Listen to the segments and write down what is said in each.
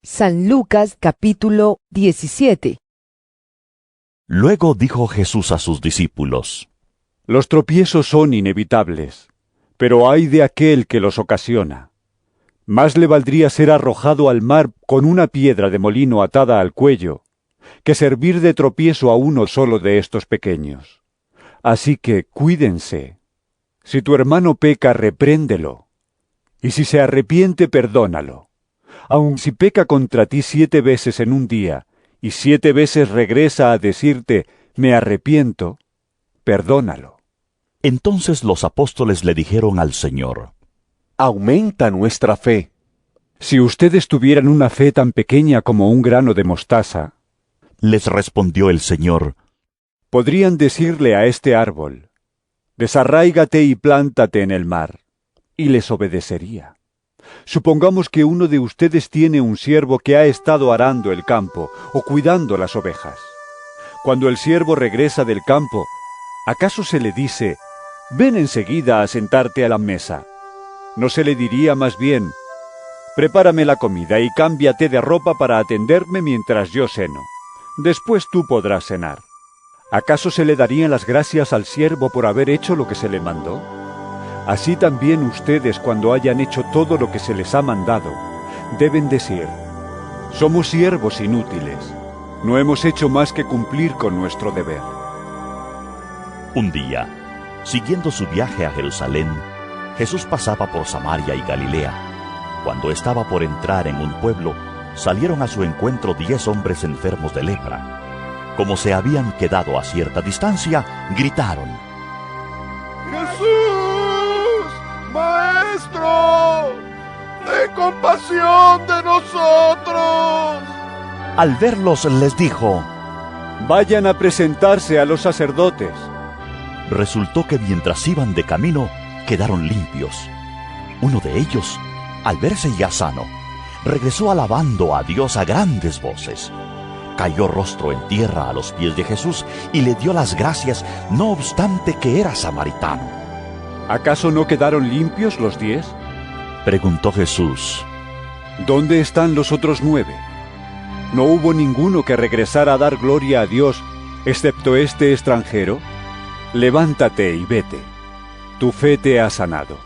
San Lucas capítulo 17. Luego dijo Jesús a sus discípulos: Los tropiezos son inevitables, pero ay de aquel que los ocasiona. Más le valdría ser arrojado al mar con una piedra de molino atada al cuello, que servir de tropiezo a uno solo de estos pequeños. Así que cuídense. Si tu hermano peca, repréndelo, y si se arrepiente, perdónalo. Aun si peca contra ti 7 veces en un día, y 7 veces regresa a decirte, me arrepiento, perdónalo. Entonces los apóstoles le dijeron al Señor: Aumenta nuestra fe. Si ustedes tuvieran una fe tan pequeña como un grano de mostaza, les respondió el Señor, podrían decirle a este árbol, desarráigate y plántate en el mar, y les obedecería. Supongamos que uno de ustedes tiene un siervo que ha estado arando el campo o cuidando las ovejas. Cuando el siervo regresa del campo, ¿acaso se le dice, ven enseguida a sentarte a la mesa? ¿No se le diría más bien, prepárame la comida y cámbiate de ropa para atenderme mientras yo ceno? Después tú podrás cenar. ¿Acaso se le darían las gracias al siervo por haber hecho lo que se le mandó? Así también ustedes, cuando hayan hecho todo lo que se les ha mandado, deben decir, somos siervos inútiles, no hemos hecho más que cumplir con nuestro deber. Un día, siguiendo su viaje a Jerusalén, Jesús pasaba por Samaria y Galilea. Cuando estaba por entrar en un pueblo, salieron a su encuentro 10 hombres enfermos de lepra. Como se habían quedado a cierta distancia, gritaron: ¡Jesús, Maestro, ten compasión de nosotros! Al verlos les dijo: Vayan a presentarse a los sacerdotes. Resultó que mientras iban de camino, quedaron limpios. Uno de ellos, al verse ya sano, regresó alabando a Dios a grandes voces. Cayó rostro en tierra a los pies de Jesús y le dio las gracias, no obstante que era samaritano. ¿Acaso no quedaron limpios los 10? Preguntó Jesús: ¿Dónde están los otros 9? ¿No hubo ninguno que regresara a dar gloria a Dios, excepto este extranjero? Levántate y vete. Tu fe te ha sanado.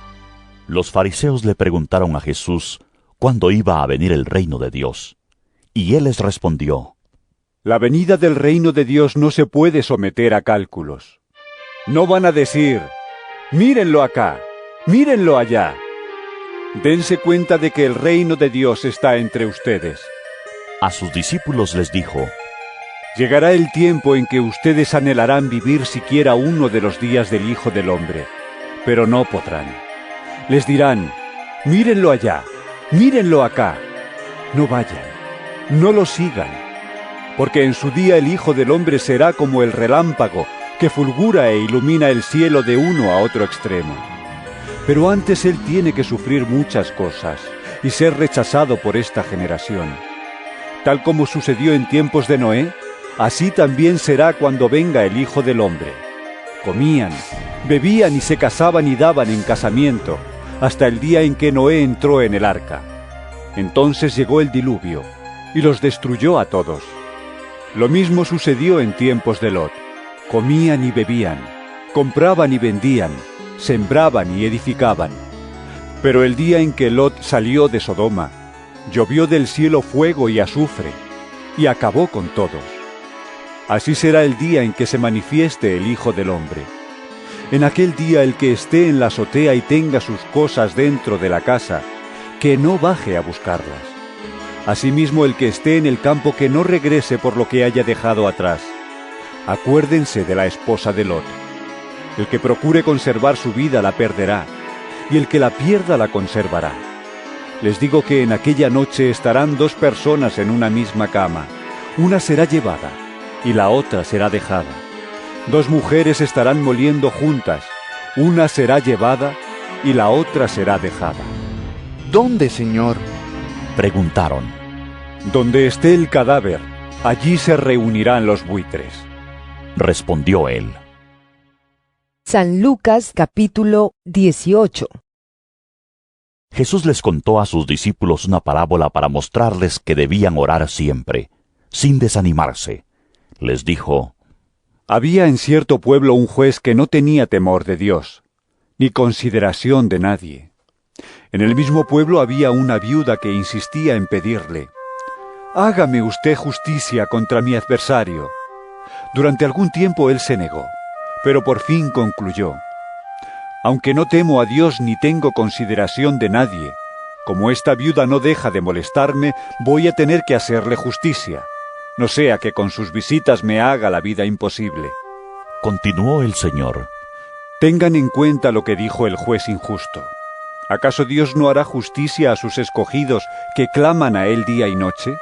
Los fariseos le preguntaron a Jesús cuándo iba a venir el reino de Dios. Y él les respondió: La venida del reino de Dios no se puede someter a cálculos. No van a decir, mírenlo acá, mírenlo allá. Dense cuenta de que el reino de Dios está entre ustedes. A sus discípulos les dijo: Llegará el tiempo en que ustedes anhelarán vivir siquiera uno de los días del Hijo del Hombre, pero no podrán. Les dirán, mírenlo allá, mírenlo acá. No vayan, no lo sigan, porque en su día el Hijo del Hombre será como el relámpago que fulgura e ilumina el cielo de uno a otro extremo. Pero antes él tiene que sufrir muchas cosas y ser rechazado por esta generación. Tal como sucedió en tiempos de Noé, así también será cuando venga el Hijo del Hombre. Comían, bebían y se casaban y daban en casamiento, hasta el día en que Noé entró en el arca. Entonces llegó el diluvio, y los destruyó a todos. Lo mismo sucedió en tiempos de Lot. Comían y bebían, compraban y vendían, sembraban y edificaban. Pero el día en que Lot salió de Sodoma, llovió del cielo fuego y azufre, y acabó con todos. Así será el día en que se manifieste el Hijo del Hombre. En aquel día el que esté en la azotea y tenga sus cosas dentro de la casa, que no baje a buscarlas. Asimismo el que esté en el campo, que no regrese por lo que haya dejado atrás. Acuérdense de la esposa de Lot. El que procure conservar su vida la perderá, y el que la pierda la conservará. Les digo que en aquella noche estarán 2 personas en una misma cama. Una será llevada, y la otra será dejada. 2 mujeres estarán moliendo juntas. Una será llevada, y la otra será dejada. ¿Dónde, Señor? Preguntaron. Donde esté el cadáver, allí se reunirán los buitres. Respondió él. San Lucas capítulo 18. Jesús les contó a sus discípulos una parábola para mostrarles que debían orar siempre, sin desanimarse. Les dijo: Había en cierto pueblo un juez que no tenía temor de Dios, ni consideración de nadie. En el mismo pueblo había una viuda que insistía en pedirle: «Hágame usted justicia contra mi adversario». Durante algún tiempo él se negó, pero por fin concluyó: «Aunque no temo a Dios ni tengo consideración de nadie, como esta viuda no deja de molestarme, voy a tener que hacerle justicia, no sea que con sus visitas me haga la vida imposible». Continuó el Señor: Tengan en cuenta lo que dijo el juez injusto. ¿Acaso Dios no hará justicia a sus escogidos que claman a Él día y noche?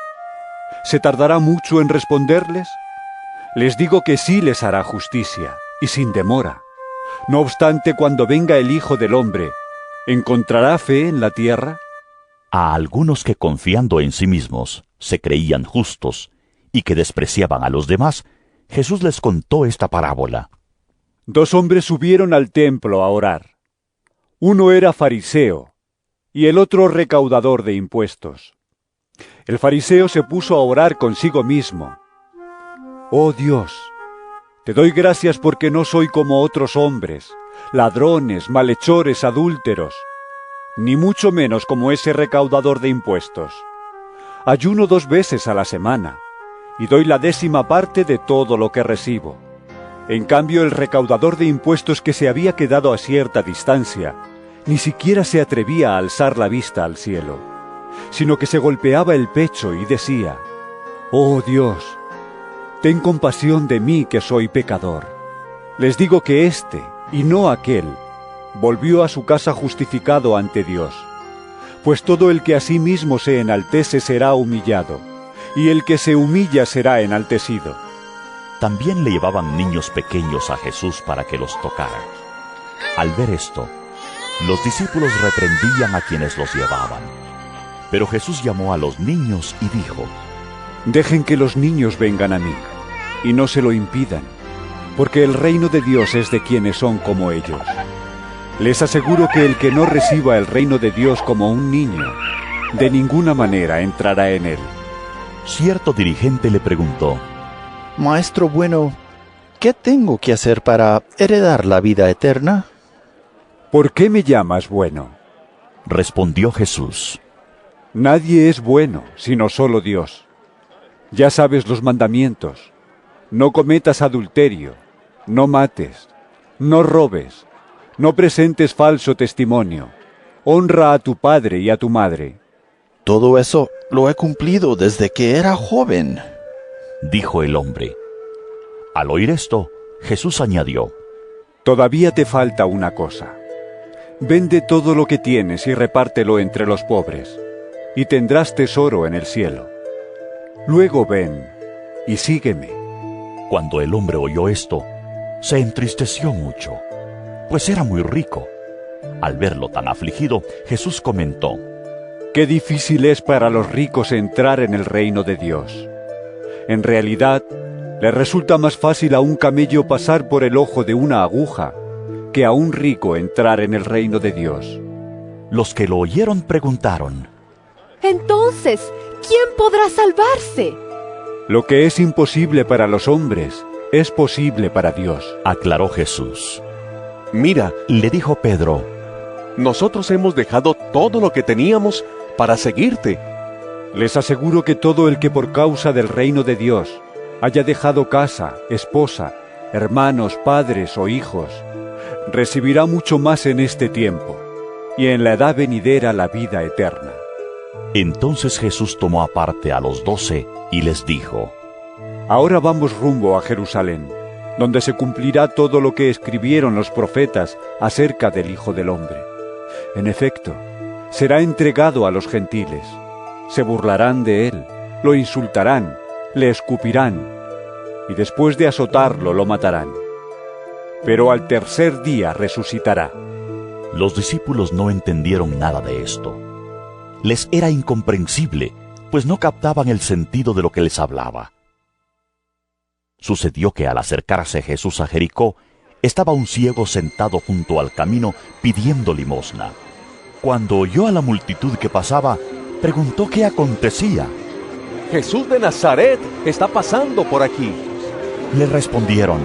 ¿Se tardará mucho en responderles? Les digo que sí les hará justicia, y sin demora. No obstante, cuando venga el Hijo del Hombre, ¿encontrará fe en la tierra? A algunos que, confiando en sí mismos, se creían justos y que despreciaban a los demás, Jesús les contó esta parábola. 2 hombres subieron al templo a orar. Uno era fariseo y el otro recaudador de impuestos. El fariseo se puso a orar consigo mismo: «Oh Dios, te doy gracias porque no soy como otros hombres, ladrones, malhechores, adúlteros, ni mucho menos como ese recaudador de impuestos. Ayuno 2 veces a la semana y doy la 10ª parte de todo lo que recibo». En cambio, el recaudador de impuestos, que se había quedado a cierta distancia, ni siquiera se atrevía a alzar la vista al cielo, sino que se golpeaba el pecho y decía: «Oh Dios, ten compasión de mí que soy pecador». Les digo que éste, y no aquel, volvió a su casa justificado ante Dios. Pues todo el que a sí mismo se enaltece será humillado, y el que se humilla será enaltecido. También le llevaban niños pequeños a Jesús para que los tocara. Al ver esto, los discípulos reprendían a quienes los llevaban. Pero Jesús llamó a los niños y dijo: «Dejen que los niños vengan a mí, y no se lo impidan, porque el reino de Dios es de quienes son como ellos. Les aseguro que el que no reciba el reino de Dios como un niño, de ninguna manera entrará en él». Cierto dirigente le preguntó: Maestro bueno, ¿qué tengo que hacer para heredar la vida eterna? «¿Por qué me llamas bueno?», respondió Jesús. «Nadie es bueno, sino solo Dios. Ya sabes los mandamientos: no cometas adulterio, no mates, no robes, no presentes falso testimonio, honra a tu padre y a tu madre». Todo eso lo he cumplido desde que era joven, dijo el hombre. Al oír esto, Jesús añadió: «Todavía te falta una cosa. Vende todo lo que tienes y repártelo entre los pobres, y tendrás tesoro en el cielo. Luego ven y sígueme». Cuando el hombre oyó esto, se entristeció mucho, pues era muy rico. Al verlo tan afligido, Jesús comentó: «Qué difícil es para los ricos entrar en el reino de Dios. En realidad, le resulta más fácil a un camello pasar por el ojo de una aguja que a un rico entrar en el reino de Dios». Los que lo oyeron preguntaron: Entonces, ¿quién podrá salvarse? «Lo que es imposible para los hombres es posible para Dios», aclaró Jesús. Mira, Le dijo Pedro: nosotros hemos dejado todo lo que teníamos para seguirte. «Les aseguro que todo el que por causa del reino de Dios haya dejado casa, esposa, hermanos, padres o hijos, recibirá mucho más en este tiempo, y en la edad venidera la vida eterna». Entonces Jesús tomó aparte a los 12 y les dijo: «Ahora vamos rumbo a Jerusalén, donde se cumplirá todo lo que escribieron los profetas acerca del Hijo del Hombre. En efecto, será entregado a los gentiles. Se burlarán de él, lo insultarán, le escupirán, y después de azotarlo lo matarán. Pero al tercer día resucitará». Los discípulos no entendieron nada de esto. Les era incomprensible, pues no captaban el sentido de lo que les hablaba. Sucedió que al acercarse Jesús a Jericó, estaba un ciego sentado junto al camino pidiendo limosna. Cuando oyó a la multitud que pasaba, preguntó qué acontecía. Jesús de Nazaret está pasando por aquí. Le respondieron: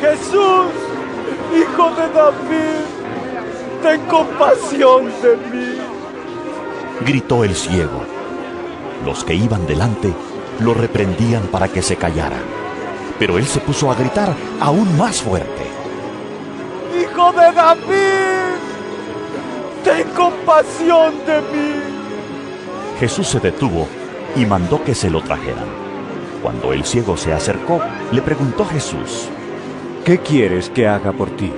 Jesús, hijo de David, ten compasión de mí. Gritó el ciego. Los que iban delante lo reprendían para que se callara, pero él se puso a gritar aún más fuerte: ¡Hijo de David! ¡Ten compasión de mí! Jesús se detuvo y mandó que se lo trajeran. Cuando el ciego se acercó, le preguntó Jesús: ¿Qué quieres que haga por ti?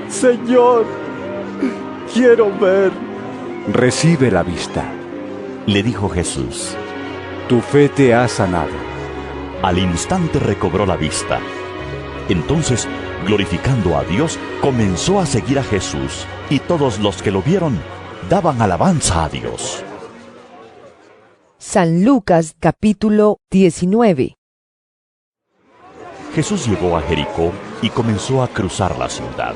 Señor, quiero ver. Recibe la vista. Le dijo Jesús. Tu fe te ha sanado. Al instante recobró la vista. Entonces, glorificando a Dios, comenzó a seguir a Jesús, y todos los que lo vieron daban alabanza a Dios. San Lucas capítulo 19. Jesús llegó a Jericó y comenzó a cruzar la ciudad.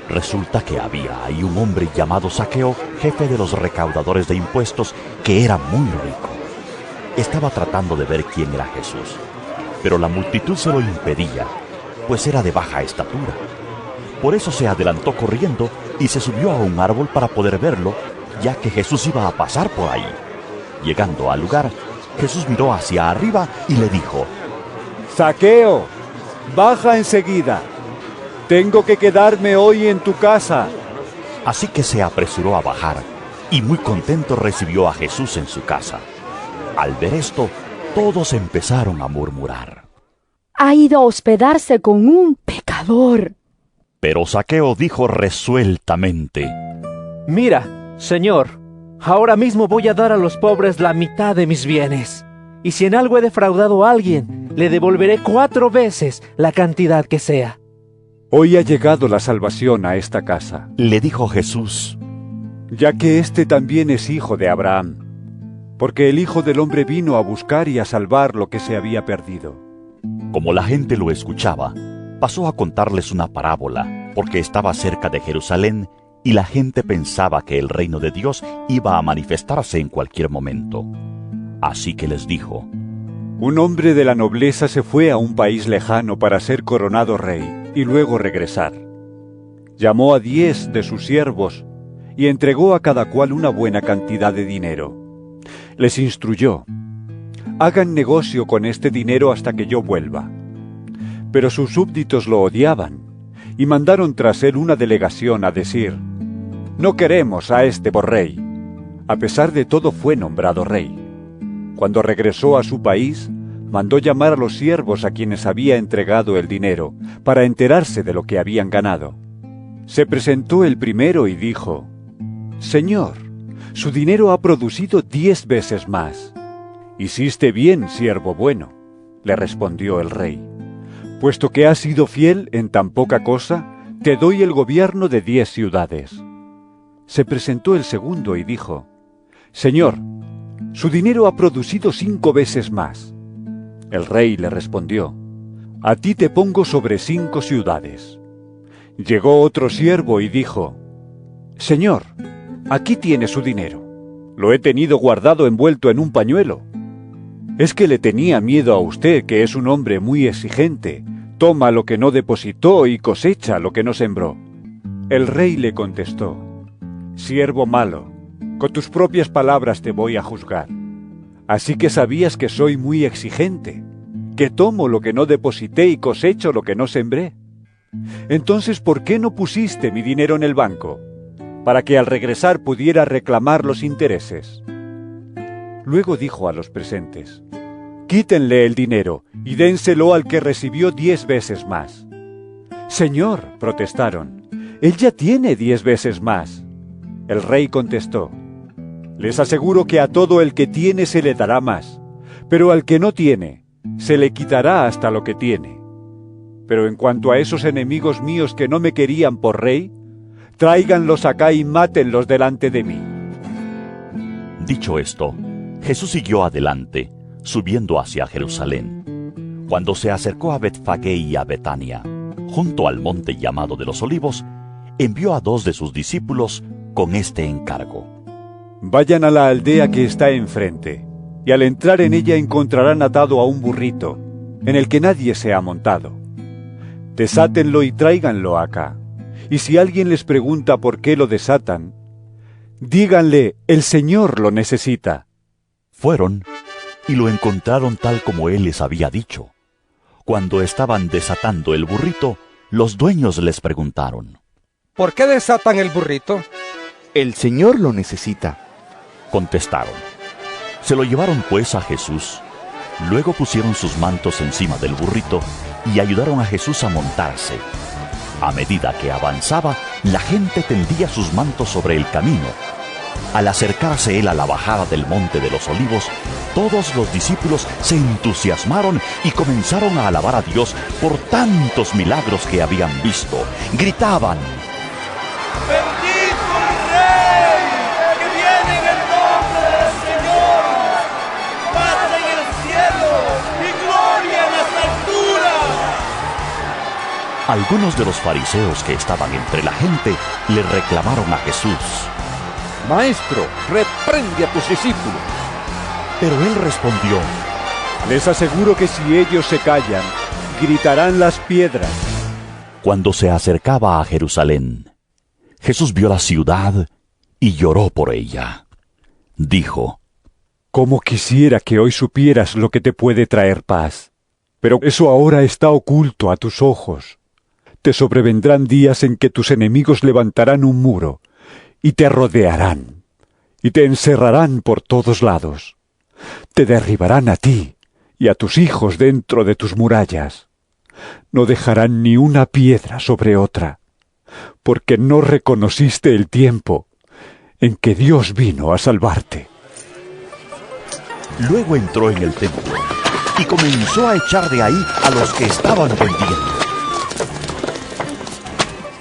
Resulta que había ahí un hombre llamado Zaqueo, jefe de los recaudadores de impuestos, que era muy rico. Estaba tratando de ver quién era Jesús, pero la multitud se lo impedía, pues era de baja estatura. Por eso se adelantó corriendo y se subió a un árbol para poder verlo, ya que Jesús iba a pasar por ahí. Llegando al lugar, Jesús miró hacia arriba y le dijo: Zaqueo, baja enseguida. Tengo que quedarme hoy en tu casa. Así que se apresuró a bajar y muy contento recibió a Jesús en su casa. Al ver esto, todos empezaron a murmurar: Ha ido a hospedarse con un pecador. Pero Zaqueo dijo resueltamente: Mira, Señor, ahora mismo voy a dar a los pobres la mitad de mis bienes. Y si en algo he defraudado a alguien, le devolveré 4 veces la cantidad que sea. Hoy ha llegado la salvación a esta casa, le dijo Jesús, ya que éste también es hijo de Abraham, porque el Hijo del Hombre vino a buscar y a salvar lo que se había perdido. Como la gente lo escuchaba, pasó a contarles una parábola, porque estaba cerca de Jerusalén y la gente pensaba que el reino de Dios iba a manifestarse en cualquier momento. Así que les dijo: Un hombre de la nobleza se fue a un país lejano para ser coronado rey y luego regresar. Llamó a 10 de sus siervos y entregó a cada cual una buena cantidad de dinero. Les instruyó: hagan negocio con este dinero hasta que yo vuelva. Pero sus súbditos lo odiaban y mandaron tras él una delegación a decir: no queremos a este por rey. A pesar de todo fue nombrado rey. Cuando regresó a su país, mandó llamar a los siervos a quienes había entregado el dinero, para enterarse de lo que habían ganado. Se presentó el primero y dijo: Señor, su dinero ha producido 10 veces más. Hiciste bien, siervo bueno, le respondió el rey. Puesto que has sido fiel en tan poca cosa, te doy el gobierno de 10 ciudades. Se presentó el segundo y dijo: Señor, su dinero ha producido 5 veces más. El rey le respondió: a ti te pongo sobre 5 ciudades. Llegó otro siervo y dijo: Señor, aquí tiene su dinero. Lo he tenido guardado envuelto en un pañuelo. Es que le tenía miedo a usted, que es un hombre muy exigente. Toma lo que no depositó y cosecha lo que no sembró. El rey le contestó: Siervo malo, con tus propias palabras te voy a juzgar. Así que sabías que soy muy exigente, que tomo lo que no deposité y cosecho lo que no sembré. Entonces, ¿por qué no pusiste mi dinero en el banco? Para que al regresar pudiera reclamar los intereses. Luego dijo a los presentes: quítenle el dinero y dénselo al que recibió 10 veces más. Señor, protestaron, él ya tiene 10 veces más. El rey contestó: les aseguro que a todo el que tiene se le dará más, pero al que no tiene, se le quitará hasta lo que tiene. Pero en cuanto a esos enemigos míos que no me querían por rey, tráiganlos acá y mátenlos delante de mí. Dicho esto, Jesús siguió adelante, subiendo hacia Jerusalén. Cuando se acercó a Betfagé y a Betania, junto al monte llamado de los Olivos, envió a 2 de sus discípulos, con este encargo: Vayan a la aldea que está enfrente, y al entrar en ella encontrarán atado a un burrito, en el que nadie se ha montado. Desátenlo y tráiganlo acá. Y si alguien les pregunta por qué lo desatan, díganle: el Señor lo necesita. Fueron y lo encontraron tal como él les había dicho. Cuando estaban desatando el burrito, los dueños les preguntaron: ¿Por qué desatan el burrito? El Señor lo necesita. Contestaron. Se lo llevaron pues a Jesús. Luego pusieron sus mantos encima del burrito y ayudaron a Jesús a montarse. A medida que avanzaba, la gente tendía sus mantos sobre el camino. Al acercarse él a la bajada del Monte de los Olivos, todos los discípulos se entusiasmaron y comenzaron a alabar a Dios por tantos milagros que habían visto. Gritaban: ¡Bendito el Rey que viene en el nombre del Señor! ¡Paz en el cielo y gloria en las alturas! Algunos de los fariseos que estaban entre la gente le reclamaron a Jesús: Maestro, reprende a tus discípulos. Pero él respondió: Les aseguro que si ellos se callan, gritarán las piedras. Cuando se acercaba a Jerusalén, Jesús vio la ciudad y lloró por ella. Dijo: Cómo quisiera que hoy supieras lo que te puede traer paz. Pero eso ahora está oculto a tus ojos. Te sobrevendrán días en que tus enemigos levantarán un muro y te rodearán, y te encerrarán por todos lados. Te derribarán a ti y a tus hijos dentro de tus murallas. No dejarán ni una piedra sobre otra, porque no reconociste el tiempo en que Dios vino a salvarte. Luego entró en el templo y comenzó a echar de ahí a los que estaban vendiendo.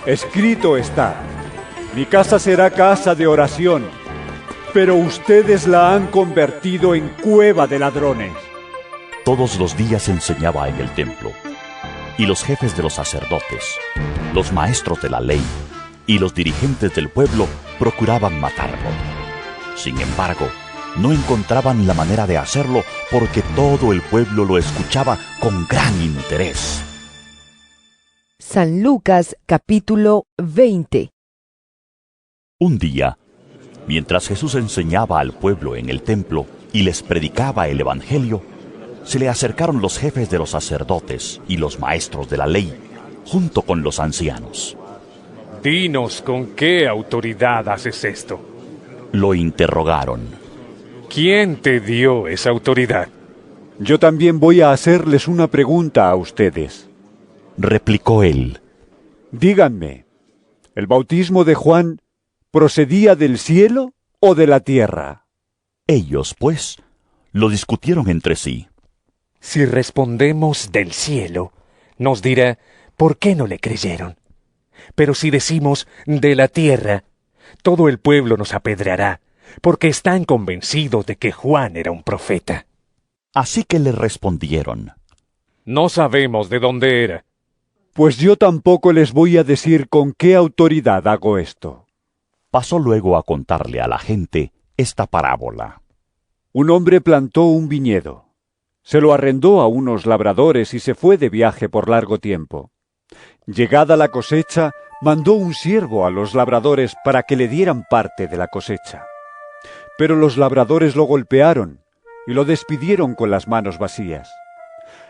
Escrito está: mi casa será casa de oración, pero ustedes la han convertido en cueva de ladrones. Todos los días enseñaba en el templo, y los jefes de los sacerdotes, los maestros de la ley y los dirigentes del pueblo procuraban matarlo. Sin embargo, no encontraban la manera de hacerlo porque todo el pueblo lo escuchaba con gran interés. San Lucas capítulo 20. Un día, mientras Jesús enseñaba al pueblo en el templo y les predicaba el Evangelio, se le acercaron los jefes de los sacerdotes y los maestros de la ley, junto con los ancianos. Dinos con qué autoridad haces esto. Lo interrogaron. ¿Quién te dio esa autoridad? Yo también voy a hacerles una pregunta a ustedes. Replicó él. Díganme, ¿el bautismo de Juan procedía del cielo o de la tierra? Ellos, pues, lo discutieron entre sí. Si respondemos del cielo, nos dirá por qué no le creyeron. Pero si decimos de la tierra, todo el pueblo nos apedreará, porque están convencidos de que Juan era un profeta. Así que le respondieron: No sabemos de dónde era. Pues yo tampoco les voy a decir con qué autoridad hago esto. Pasó luego a contarle a la gente esta parábola. Un hombre plantó un viñedo. Se lo arrendó a unos labradores y se fue de viaje por largo tiempo. Llegada la cosecha, mandó un siervo a los labradores para que le dieran parte de la cosecha. Pero los labradores lo golpearon y lo despidieron con las manos vacías.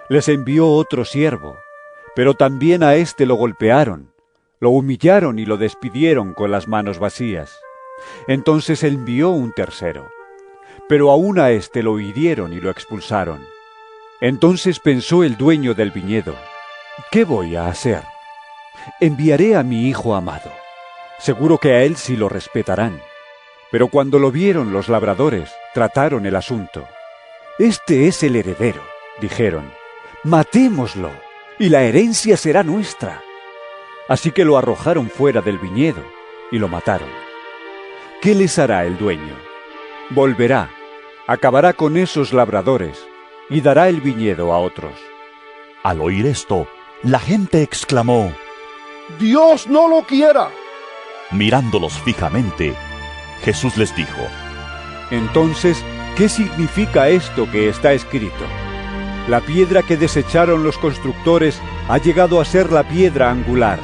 Les envió otro siervo, pero también a éste lo golpearon, lo humillaron y lo despidieron con las manos vacías. Entonces envió un tercero, pero aún a éste lo hirieron y lo expulsaron. Entonces pensó el dueño del viñedo: ¿qué voy a hacer? Enviaré a mi hijo amado. Seguro que a él sí lo respetarán. Pero cuando lo vieron los labradores, trataron el asunto. Este es el heredero, dijeron. Matémoslo, y la herencia será nuestra. Así que lo arrojaron fuera del viñedo y lo mataron. ¿Qué les hará el dueño? Volverá, acabará con esos labradores y dará el viñedo a otros. Al oír esto, la gente exclamó: ¡Dios no lo quiera! Mirándolos fijamente, Jesús les dijo: Entonces, ¿qué significa esto que está escrito? La piedra que desecharon los constructores ha llegado a ser la piedra angular.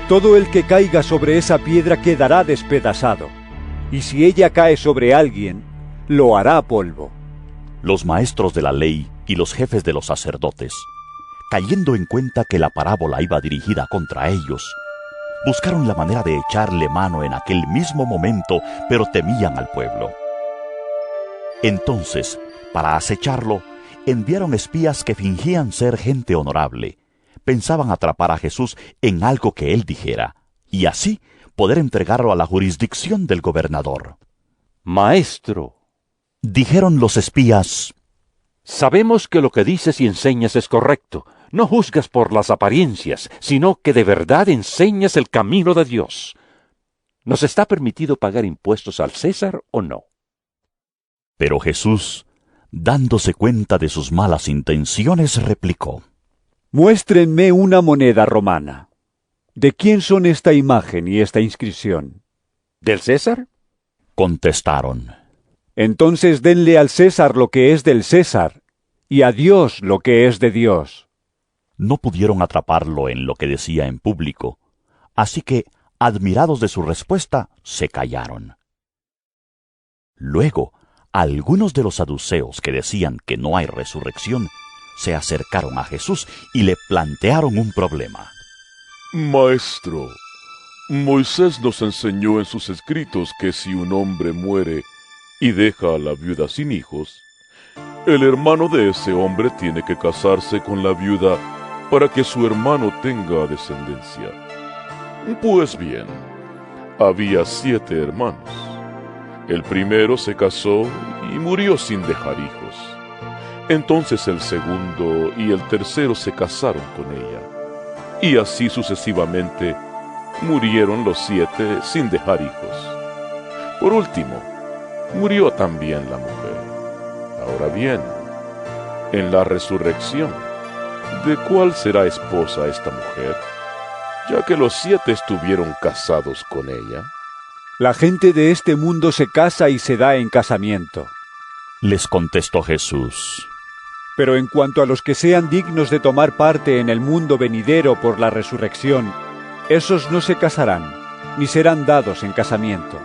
Todo el que caiga sobre esa piedra quedará despedazado, y si ella cae sobre alguien, lo hará polvo. Los maestros de la ley y los jefes de los sacerdotes, cayendo en cuenta que la parábola iba dirigida contra ellos, buscaron la manera de echarle mano en aquel mismo momento, pero temían al pueblo. Entonces, para acecharlo, enviaron espías que fingían ser gente honorable. Pensaban atrapar a Jesús en algo que él dijera, y así poder entregarlo a la jurisdicción del gobernador. Maestro, dijeron los espías, sabemos que lo que dices y enseñas es correcto. No juzgas por las apariencias, sino que de verdad enseñas el camino de Dios. ¿Nos está permitido pagar impuestos al César o no? Pero Jesús, dándose cuenta de sus malas intenciones, replicó: Muéstrenme una moneda romana. ¿De quién son esta imagen y esta inscripción? ¿Del César? Contestaron. Entonces denle al César lo que es del César, y a Dios lo que es de Dios. No pudieron atraparlo en lo que decía en público, así que, admirados de su respuesta, se callaron. Luego, algunos de los saduceos que decían que no hay resurrección, se acercaron a Jesús y le plantearon un problema. Maestro, Moisés nos enseñó en sus escritos que si un hombre muere y deja a la viuda sin hijos, el hermano de ese hombre tiene que casarse con la viuda para que su hermano tenga descendencia. Pues bien, había 7 hermanos. El primero se casó y murió sin dejar hijos. Entonces el segundo y el tercero se casaron con ella. Y así sucesivamente murieron los 7 sin dejar hijos. Por último, murió también la mujer. Ahora bien, en la resurrección, ¿de cuál será esposa esta mujer? Ya que los 7 estuvieron casados con ella. La gente de este mundo se casa y se da en casamiento. Les contestó Jesús. Pero en cuanto a los que sean dignos de tomar parte en el mundo venidero por la resurrección, esos no se casarán, ni serán dados en casamiento,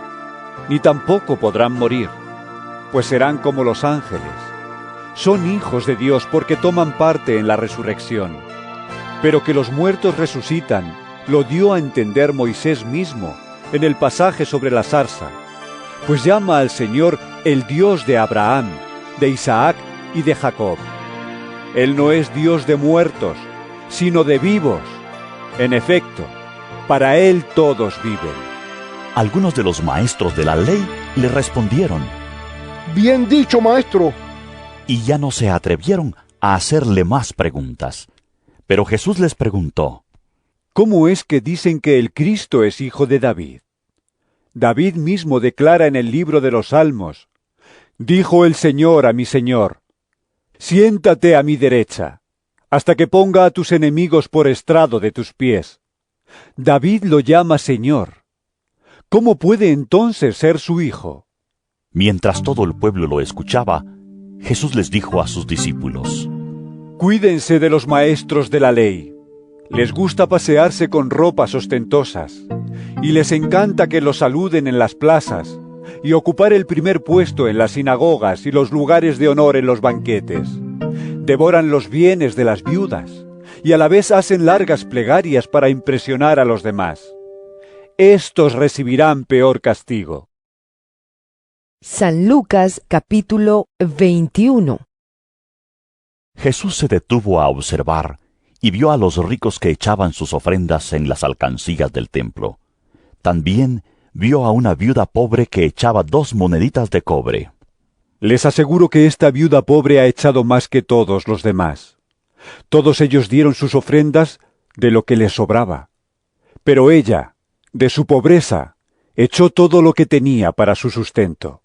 ni tampoco podrán morir, pues serán como los ángeles. Son hijos de Dios porque toman parte en la resurrección. Pero que los muertos resucitan, lo dio a entender Moisés mismo en el pasaje sobre la zarza, pues llama al Señor el Dios de Abraham, de Isaac y de Jacob. Él no es Dios de muertos, sino de vivos. En efecto, para Él todos viven. Algunos de los maestros de la ley le respondieron: Bien dicho, maestro. Y ya no se atrevieron a hacerle más preguntas. Pero Jesús les preguntó: ¿Cómo es que dicen que el Cristo es hijo de David? David mismo declara en el libro de los Salmos: Dijo el Señor a mi Señor: Siéntate a mi derecha, hasta que ponga a tus enemigos por estrado de tus pies. David lo llama Señor. ¿Cómo puede entonces ser su hijo? Mientras todo el pueblo lo escuchaba, Jesús les dijo a sus discípulos: Cuídense de los maestros de la ley. Les gusta pasearse con ropas ostentosas, y les encanta que los saluden en las plazas, y ocupar el primer puesto en las sinagogas y los lugares de honor en los banquetes. Devoran los bienes de las viudas, y a la vez hacen largas plegarias para impresionar a los demás. Estos recibirán peor castigo. San Lucas capítulo 21. Jesús se detuvo a observar y vio a los ricos que echaban sus ofrendas en las alcancías del templo. También vio a una viuda pobre que echaba 2 moneditas de cobre. Les aseguro que esta viuda pobre ha echado más que todos los demás. Todos ellos dieron sus ofrendas de lo que les sobraba. Pero ella, de su pobreza, echó todo lo que tenía para su sustento.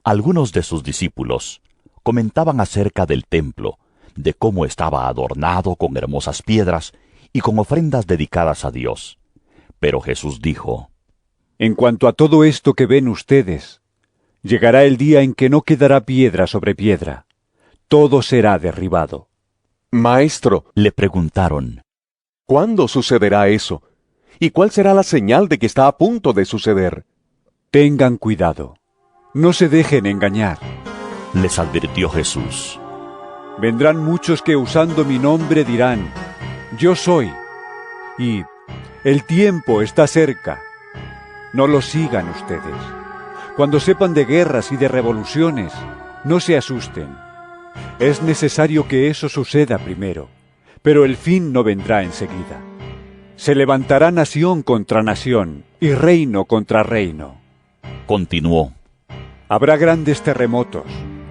Algunos de sus discípulos comentaban acerca del templo, de cómo estaba adornado con hermosas piedras y con ofrendas dedicadas a Dios. Pero Jesús dijo: En cuanto a todo esto que ven ustedes, llegará el día en que no quedará piedra sobre piedra. Todo será derribado. Maestro, le preguntaron, ¿cuándo sucederá eso? ¿Y cuál será la señal de que está a punto de suceder? Tengan cuidado. No se dejen engañar. Les advirtió Jesús. Vendrán muchos que usando mi nombre dirán, yo soy, y el tiempo está cerca. No lo sigan ustedes. Cuando sepan de guerras y de revoluciones, no se asusten. Es necesario que eso suceda primero, pero el fin no vendrá enseguida. Se levantará nación contra nación y reino contra reino. Continuó. Habrá grandes terremotos,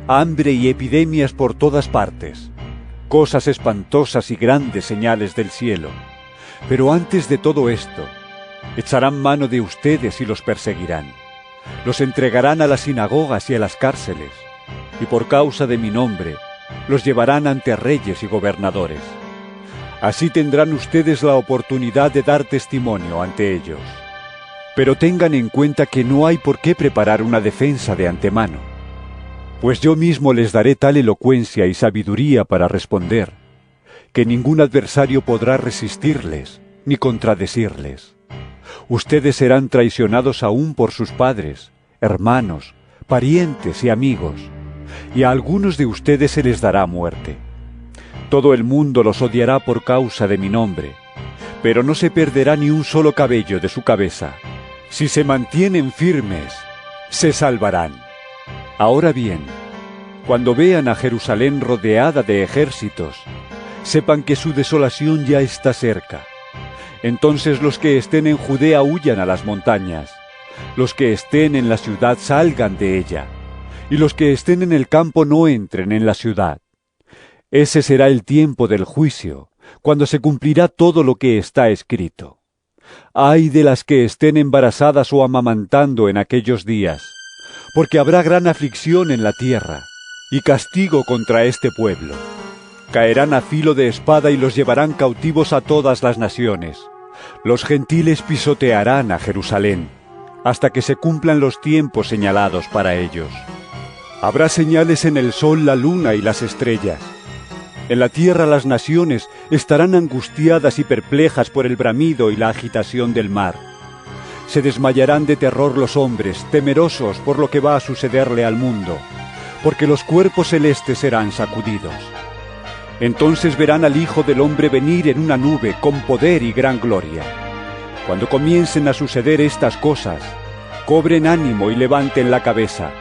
hambre y epidemias por todas partes, cosas espantosas y grandes señales del cielo. Pero antes de todo esto, echarán mano de ustedes y los perseguirán. Los entregarán a las sinagogas y a las cárceles, y por causa de mi nombre, los llevarán ante reyes y gobernadores. Así tendrán ustedes la oportunidad de dar testimonio ante ellos. Pero tengan en cuenta que no hay por qué preparar una defensa de antemano, pues yo mismo les daré tal elocuencia y sabiduría para responder, que ningún adversario podrá resistirles ni contradecirles. Ustedes serán traicionados aún por sus padres, hermanos, parientes y amigos, y a algunos de ustedes se les dará muerte. Todo el mundo los odiará por causa de mi nombre, pero no se perderá ni un solo cabello de su cabeza. Si se mantienen firmes, se salvarán. Ahora bien, cuando vean a Jerusalén rodeada de ejércitos, sepan que su desolación ya está cerca. Entonces los que estén en Judea huyan a las montañas, los que estén en la ciudad salgan de ella, y los que estén en el campo no entren en la ciudad. Ese será el tiempo del juicio, cuando se cumplirá todo lo que está escrito. Ay de las que estén embarazadas o amamantando en aquellos días, porque habrá gran aflicción en la tierra, y castigo contra este pueblo. Caerán a filo de espada y los llevarán cautivos a todas las naciones. Los gentiles pisotearán a Jerusalén, hasta que se cumplan los tiempos señalados para ellos. Habrá señales en el sol, la luna y las estrellas. En la tierra las naciones estarán angustiadas y perplejas por el bramido y la agitación del mar. Se desmayarán de terror los hombres, temerosos por lo que va a sucederle al mundo, porque los cuerpos celestes serán sacudidos. Entonces verán al Hijo del Hombre venir en una nube con poder y gran gloria. Cuando comiencen a suceder estas cosas, cobren ánimo y levanten la cabeza,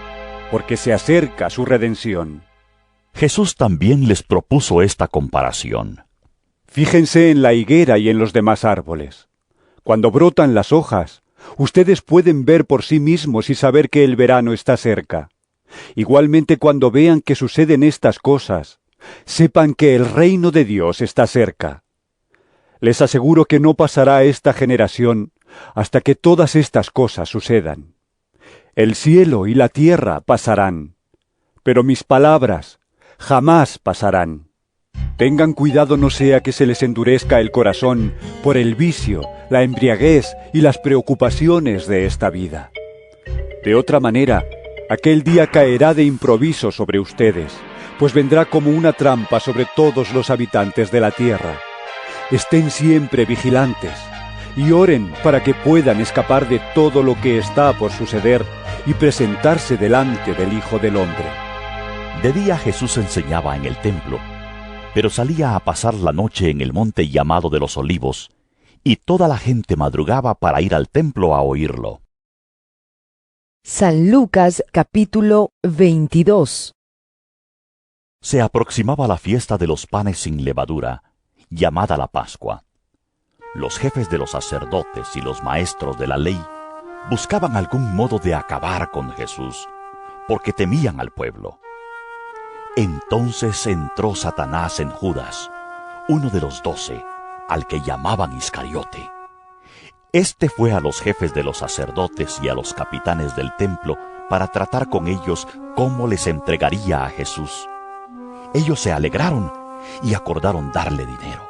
porque se acerca su redención. Jesús también les propuso esta comparación. Fíjense en la higuera y en los demás árboles. Cuando brotan las hojas, ustedes pueden ver por sí mismos y saber que el verano está cerca. Igualmente, cuando vean que suceden estas cosas, sepan que el reino de Dios está cerca. Les aseguro que no pasará esta generación hasta que todas estas cosas sucedan. El cielo y la tierra pasarán, pero mis palabras jamás pasarán. Tengan cuidado no sea que se les endurezca el corazón por el vicio, la embriaguez y las preocupaciones de esta vida. De otra manera, aquel día caerá de improviso sobre ustedes, pues vendrá como una trampa sobre todos los habitantes de la tierra. Estén siempre vigilantes y oren para que puedan escapar de todo lo que está por suceder y presentarse delante del Hijo del Hombre. De día Jesús enseñaba en el templo, pero salía a pasar la noche en el monte llamado de los Olivos, y toda la gente madrugaba para ir al templo a oírlo. San Lucas capítulo 22. Se aproximaba la fiesta de los panes sin levadura, llamada la Pascua. Los jefes de los sacerdotes y los maestros de la ley buscaban algún modo de acabar con Jesús, porque temían al pueblo. Entonces entró Satanás en Judas, uno de los 12, al que llamaban Iscariote. Este fue a los jefes de los sacerdotes y a los capitanes del templo para tratar con ellos cómo les entregaría a Jesús. Ellos se alegraron y acordaron darle dinero.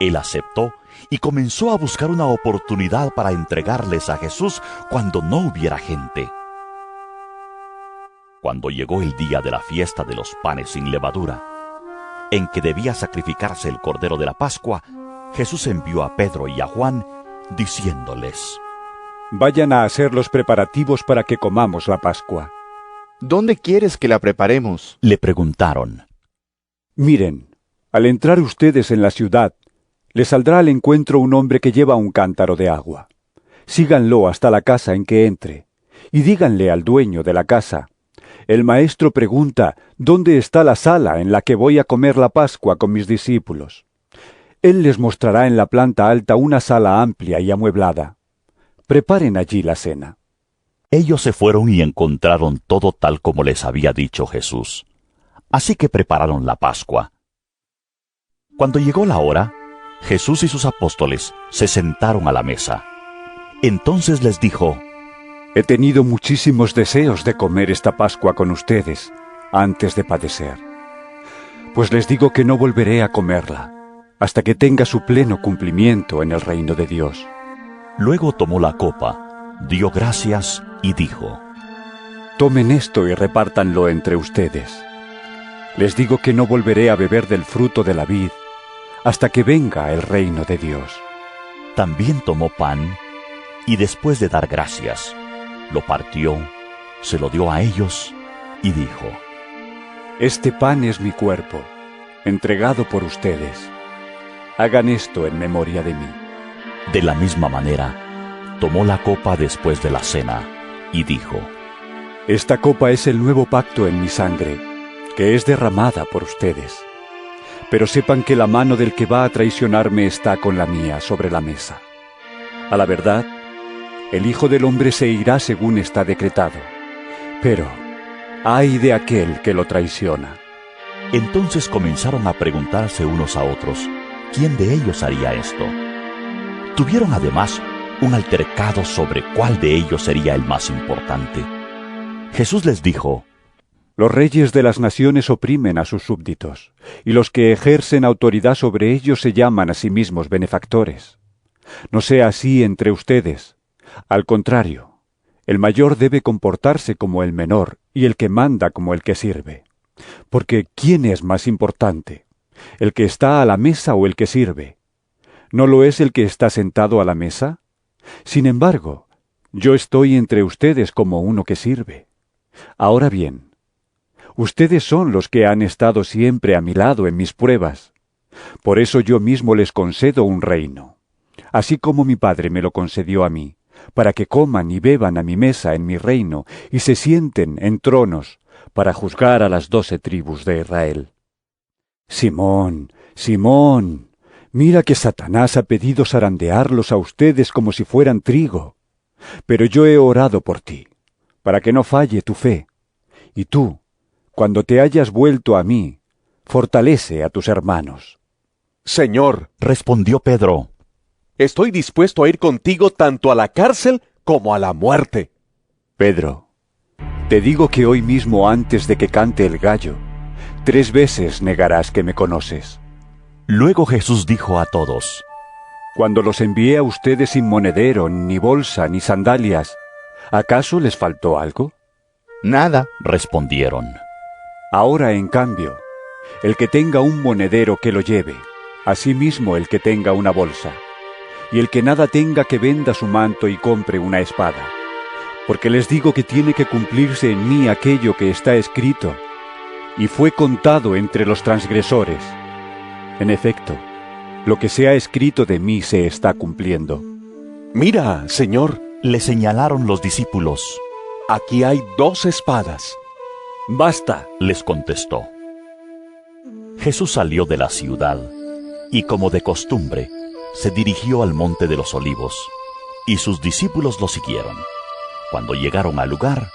Él aceptó y comenzó a buscar una oportunidad para entregarles a Jesús cuando no hubiera gente. Cuando llegó el día de la fiesta de los panes sin levadura, en que debía sacrificarse el cordero de la Pascua, Jesús envió a Pedro y a Juan, diciéndoles: Vayan a hacer los preparativos para que comamos la Pascua. ¿Dónde quieres que la preparemos? Le preguntaron. Miren, al entrar ustedes en la ciudad, les saldrá al encuentro un hombre que lleva un cántaro de agua. Síganlo hasta la casa en que entre, y díganle al dueño de la casa: El maestro pregunta, ¿dónde está la sala en la que voy a comer la Pascua con mis discípulos? Él les mostrará en la planta alta una sala amplia y amueblada. Preparen allí la cena. Ellos se fueron y encontraron todo tal como les había dicho Jesús. Así que prepararon la Pascua. Cuando llegó la hora, Jesús y sus apóstoles se sentaron a la mesa. Entonces les dijo: He tenido muchísimos deseos de comer esta Pascua con ustedes antes de padecer. Pues les digo que no volveré a comerla hasta que tenga su pleno cumplimiento en el reino de Dios. Luego tomó la copa, dio gracias y dijo: Tomen esto y repártanlo entre ustedes. Les digo que no volveré a beber del fruto de la vid hasta que venga el reino de Dios. También tomó pan y después de dar gracias, lo partió, se lo dio a ellos y dijo: Este pan es mi cuerpo, entregado por ustedes. Hagan esto en memoria de mí. De la misma manera, tomó la copa después de la cena y dijo: Esta copa es el nuevo pacto en mi sangre, que es derramada por ustedes. Pero sepan que la mano del que va a traicionarme está con la mía sobre la mesa. A la verdad, el Hijo del Hombre se irá según está decretado. Pero, ¡ay de aquel que lo traiciona! Entonces comenzaron a preguntarse unos a otros, ¿quién de ellos haría esto? Tuvieron además un altercado sobre cuál de ellos sería el más importante. Jesús les dijo: Los reyes de las naciones oprimen a sus súbditos, y los que ejercen autoridad sobre ellos se llaman a sí mismos benefactores. No sea así entre ustedes. Al contrario, el mayor debe comportarse como el menor, y el que manda como el que sirve. Porque ¿quién es más importante? ¿El que está a la mesa o el que sirve? ¿No lo es el que está sentado a la mesa? Sin embargo, yo estoy entre ustedes como uno que sirve. Ahora bien, ustedes son los que han estado siempre a mi lado en mis pruebas. Por eso yo mismo les concedo un reino, así como mi Padre me lo concedió a mí, para que coman y beban a mi mesa en mi reino y se sienten en tronos para juzgar a las 12 tribus de Israel. Simón, Simón, mira que Satanás ha pedido zarandearlos a ustedes como si fueran trigo. Pero yo he orado por ti, para que no falle tu fe. Y tú, cuando te hayas vuelto a mí, fortalece a tus hermanos. Señor, respondió Pedro, estoy dispuesto a ir contigo tanto a la cárcel como a la muerte. Pedro, te digo que hoy mismo antes de que cante el gallo, 3 veces negarás que me conoces. Luego Jesús dijo a todos: Cuando los envié a ustedes sin monedero, ni bolsa, ni sandalias, ¿acaso les faltó algo? Nada, respondieron. Ahora, en cambio, el que tenga un monedero que lo lleve, asimismo el que tenga una bolsa, y el que nada tenga que venda su manto y compre una espada. Porque les digo que tiene que cumplirse en mí aquello que está escrito, y fue contado entre los transgresores. En efecto, lo que se ha escrito de mí se está cumpliendo. Mira, Señor, le señalaron los discípulos. Aquí hay 2 espadas. Basta, les contestó. Jesús salió de la ciudad, y como de costumbre, se dirigió al monte de los Olivos, y sus discípulos lo siguieron. Cuando llegaron al lugar,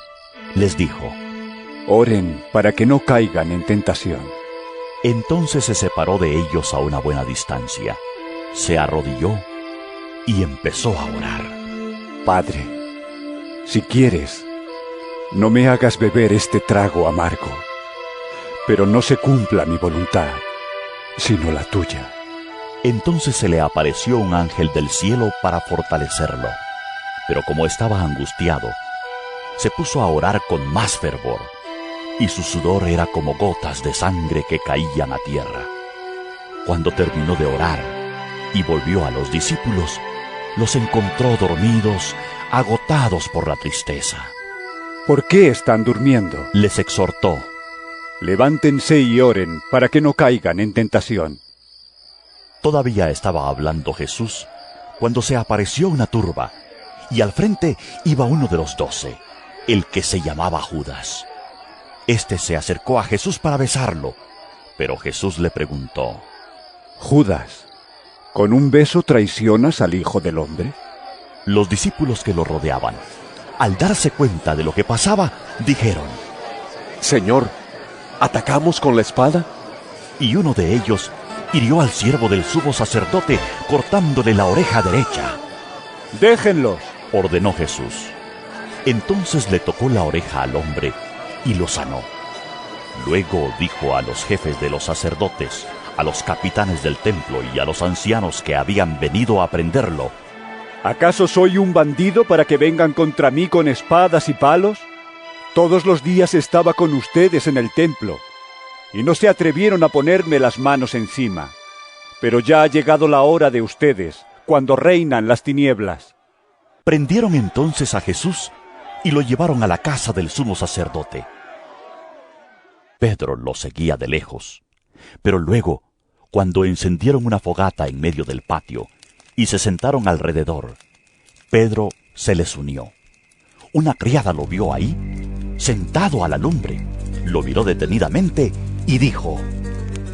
les dijo: Oren para que no caigan en tentación. Entonces se separó de ellos a una buena distancia, se arrodilló y empezó a orar. Padre, si quieres, no me hagas beber este trago amargo, pero no se cumpla mi voluntad, sino la tuya. Entonces se le apareció un ángel del cielo para fortalecerlo. Pero como estaba angustiado, se puso a orar con más fervor, y su sudor era como gotas de sangre que caían a tierra. Cuando terminó de orar y volvió a los discípulos, los encontró dormidos, agotados por la tristeza. ¿Por qué están durmiendo? Les exhortó. Levántense y oren para que no caigan en tentación. Todavía estaba hablando Jesús cuando se apareció una turba, y al frente iba uno de los 12, el que se llamaba Judas. Este se acercó a Jesús para besarlo, pero Jesús le preguntó: Judas, ¿con un beso traicionas al Hijo del Hombre? Los discípulos que lo rodeaban, al darse cuenta de lo que pasaba, dijeron: Señor, ¿atacamos con la espada? Y uno de ellos hirió al siervo del sumo sacerdote cortándole la oreja derecha. ¡Déjenlos!, ordenó Jesús. Entonces le tocó la oreja al hombre y lo sanó. Luego dijo a los jefes de los sacerdotes, a los capitanes del templo y a los ancianos que habían venido a prenderlo: ¿Acaso soy un bandido para que vengan contra mí con espadas y palos? Todos los días estaba con ustedes en el templo, y no se atrevieron a ponerme las manos encima. Pero ya ha llegado la hora de ustedes, cuando reinan las tinieblas. Prendieron entonces a Jesús y lo llevaron a la casa del sumo sacerdote. Pedro lo seguía de lejos, pero luego, cuando encendieron una fogata en medio del patio y se sentaron alrededor, Pedro se les unió. Una criada lo vio ahí, sentado a la lumbre, lo miró detenidamente y dijo: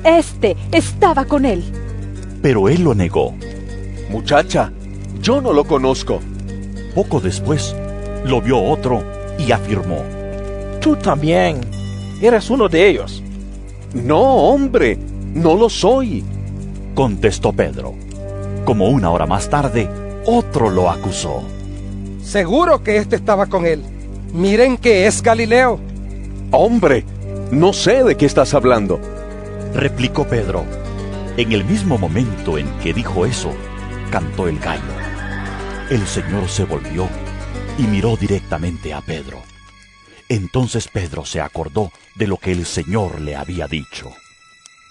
Este estaba con él. Pero él lo negó. Muchacha, yo no lo conozco. Poco después, lo vio otro y afirmó: Tú también eres uno de ellos. No, hombre, no lo soy, contestó Pedro. Como una hora más tarde, otro lo acusó. Seguro que este estaba con él. Miren que es Galileo. Hombre, no sé de qué estás hablando, replicó Pedro. En el mismo momento en que dijo eso, cantó el gallo. El Señor se volvió y miró directamente a Pedro. Entonces Pedro se acordó de lo que el Señor le había dicho: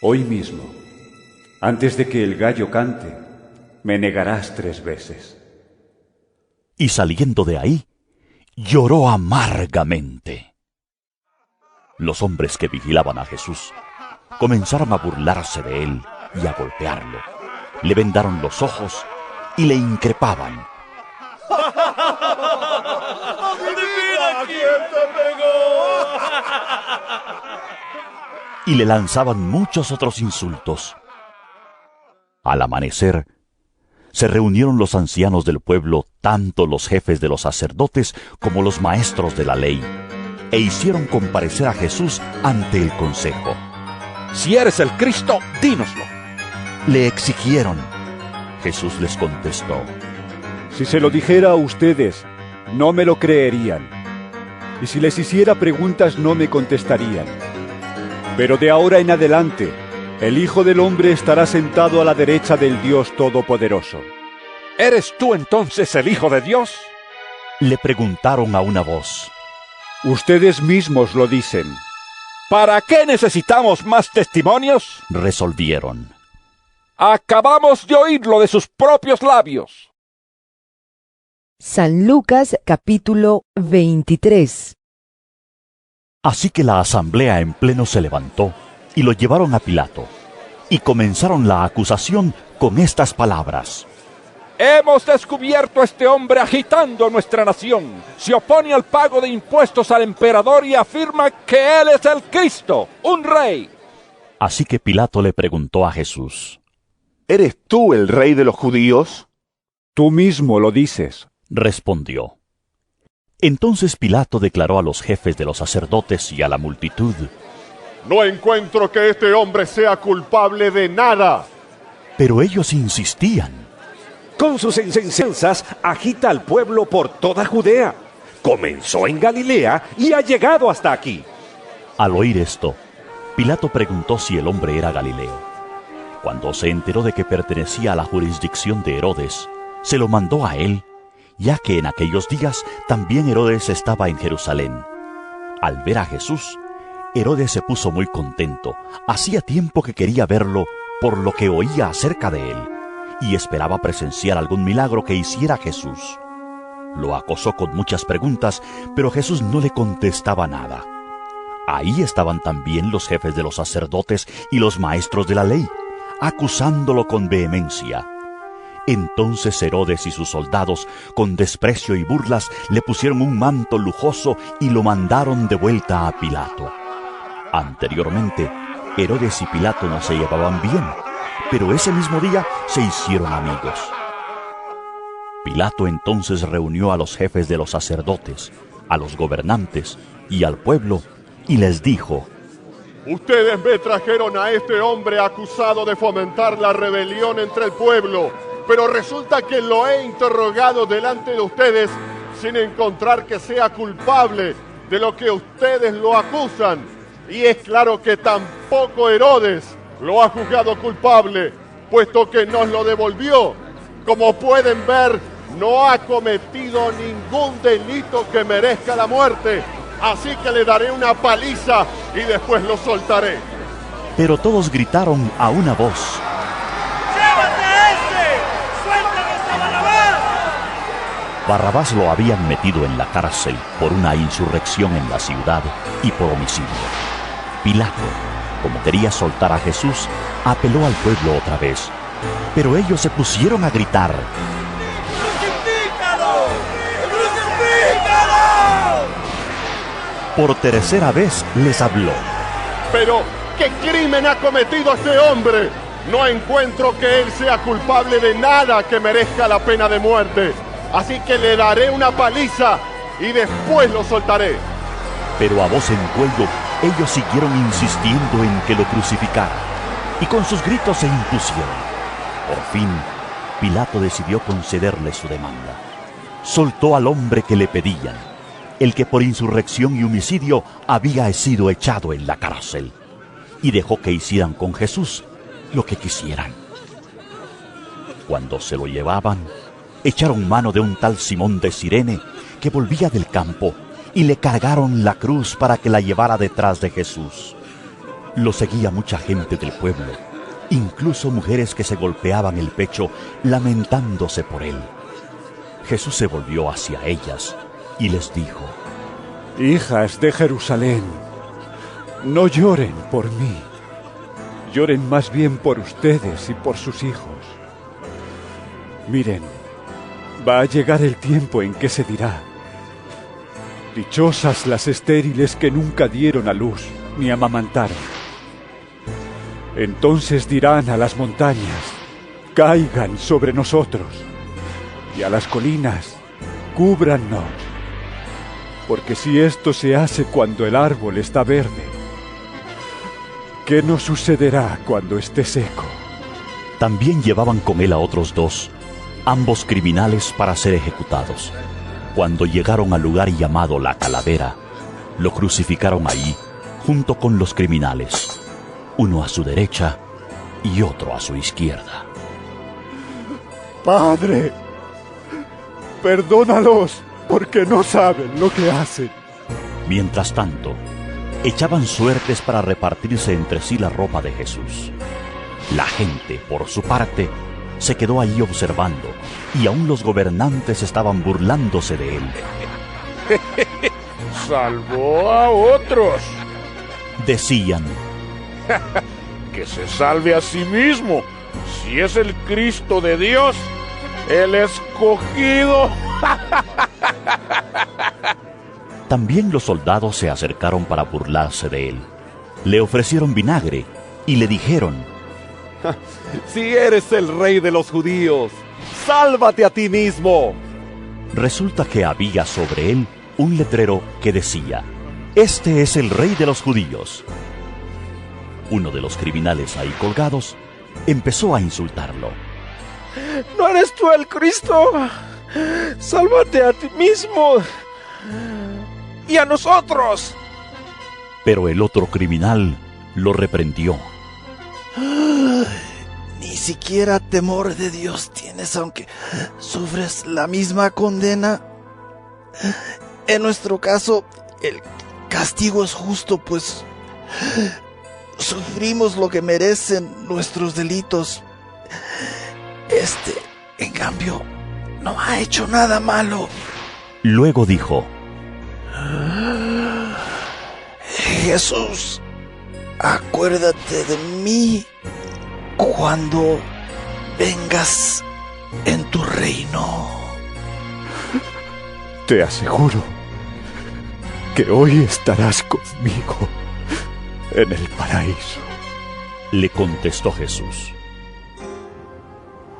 Hoy mismo, antes de que el gallo cante, me negarás 3 veces. Y saliendo de ahí, lloró amargamente. Los hombres que vigilaban a Jesús comenzaron a burlarse de él y a golpearlo. Le vendaron los ojos y le increpaban: ¡Adivina quién te pegó! Y le lanzaban muchos otros insultos. Al amanecer, se reunieron los ancianos del pueblo, tanto los jefes de los sacerdotes como los maestros de la ley, e hicieron comparecer a Jesús ante el consejo. Si eres el Cristo, dínoslo. Le exigieron. Jesús les contestó: Si se lo dijera a ustedes, no me lo creerían. Y si les hiciera preguntas, no me contestarían. Pero de ahora en adelante, el Hijo del Hombre estará sentado a la derecha del Dios Todopoderoso. ¿Eres tú entonces el Hijo de Dios?, le preguntaron a una voz. Ustedes mismos lo dicen. ¿Para qué necesitamos más testimonios?, resolvieron. Acabamos de oírlo de sus propios labios. San Lucas capítulo 23. Así que la asamblea en pleno se levantó y lo llevaron a Pilato, y comenzaron la acusación con estas palabras: Hemos descubierto a este hombre agitando nuestra nación. Se opone al pago de impuestos al emperador y afirma que él es el Cristo, un rey. Así que Pilato le preguntó a Jesús: ¿Eres tú el rey de los judíos? Tú mismo lo dices, respondió. Entonces Pilato declaró a los jefes de los sacerdotes y a la multitud: No encuentro que este hombre sea culpable de nada. Pero ellos insistían: Con sus enseñanzas agita al pueblo por toda Judea. Comenzó en Galilea y ha llegado hasta aquí. Al oír esto, Pilato preguntó si el hombre era Galileo. Cuando se enteró de que pertenecía a la jurisdicción de Herodes, se lo mandó a él, ya que en aquellos días también Herodes estaba en Jerusalén. Al ver a Jesús, Herodes se puso muy contento. Hacía tiempo que quería verlo por lo que oía acerca de él, y esperaba presenciar algún milagro que hiciera Jesús. Lo acosó con muchas preguntas, pero Jesús no le contestaba nada. Ahí estaban también los jefes de los sacerdotes y los maestros de la ley, acusándolo con vehemencia. Entonces Herodes y sus soldados, con desprecio y burlas, le pusieron un manto lujoso y lo mandaron de vuelta a Pilato. Anteriormente, Herodes y Pilato no se llevaban bien, pero ese mismo día se hicieron amigos. Pilato entonces reunió a los jefes de los sacerdotes, a los gobernantes y al pueblo, y les dijo: Ustedes me trajeron a este hombre acusado de fomentar la rebelión entre el pueblo, pero resulta que lo he interrogado delante de ustedes sin encontrar que sea culpable de lo que ustedes lo acusan. Y es claro que tampoco Herodes lo ha juzgado culpable, puesto que nos lo devolvió. Como pueden ver, no ha cometido ningún delito que merezca la muerte. Así que le daré una paliza y después lo soltaré. Pero todos gritaron a una voz: ¡Llévate a ese! ¡Suéltanos a Barrabás! Barrabás lo habían metido en la cárcel por una insurrección en la ciudad y por homicidio. Pilato, como quería soltar a Jesús, apeló al pueblo otra vez, pero ellos se pusieron a gritar: ¡Crucifícalo! ¡Crucifícalo! Por tercera vez les habló: Pero, ¿qué crimen ha cometido este hombre? No encuentro que él sea culpable de nada que merezca la pena de muerte. Así que le daré una paliza y después lo soltaré. Pero a voz en cuello, ellos siguieron insistiendo en que lo crucificara, y con sus gritos se impusieron. Por fin, Pilato decidió concederle su demanda. Soltó al hombre que le pedían, el que por insurrección y homicidio había sido echado en la cárcel, y dejó que hicieran con Jesús lo que quisieran. Cuando se lo llevaban, echaron mano de un tal Simón de Cirene que volvía del campo, y le cargaron la cruz para que la llevara detrás de Jesús. Lo seguía mucha gente del pueblo, incluso mujeres que se golpeaban el pecho lamentándose por él. Jesús se volvió hacia ellas y les dijo: Hijas de Jerusalén, no lloren por mí, lloren más bien por ustedes y por sus hijos. Miren, va a llegar el tiempo en que se dirá: dichosas las estériles que nunca dieron a luz ni amamantaron. Entonces dirán a las montañas: caigan sobre nosotros, y a las colinas: cúbrannos. Porque si esto se hace cuando el árbol está verde, ¿qué nos sucederá cuando esté seco? También llevaban con él a otros dos, ambos criminales, para ser ejecutados. Cuando llegaron al lugar llamado La Calavera, lo crucificaron ahí, junto con los criminales, uno a su derecha y otro a su izquierda. Padre, perdónalos, porque no saben lo que hacen. Mientras tanto, echaban suertes para repartirse entre sí la ropa de Jesús. La gente, por su parte, se quedó allí observando, y aún los gobernantes estaban burlándose de él. Salvó a otros. Decían: que se salve a sí mismo. Si es el Cristo de Dios, el escogido. También los soldados se acercaron para burlarse de él. Le ofrecieron vinagre y le dijeron: si eres el rey de los judíos, sálvate a ti mismo. Resulta que había sobre él un letrero que decía: este es el rey de los judíos. Uno de los criminales ahí colgados empezó a insultarlo. ¿No eres tú el Cristo? Sálvate a ti mismo y a nosotros. Pero el otro criminal lo reprendió. siquiera temor de Dios tienes, aunque sufres la misma condena. En nuestro caso, el castigo es justo, pues sufrimos lo que merecen nuestros delitos. En cambio, no ha hecho nada malo. Luego dijo: Jesús, acuérdate de mí cuando vengas en tu reino. Te aseguro que hoy estarás conmigo en el paraíso. Le contestó Jesús.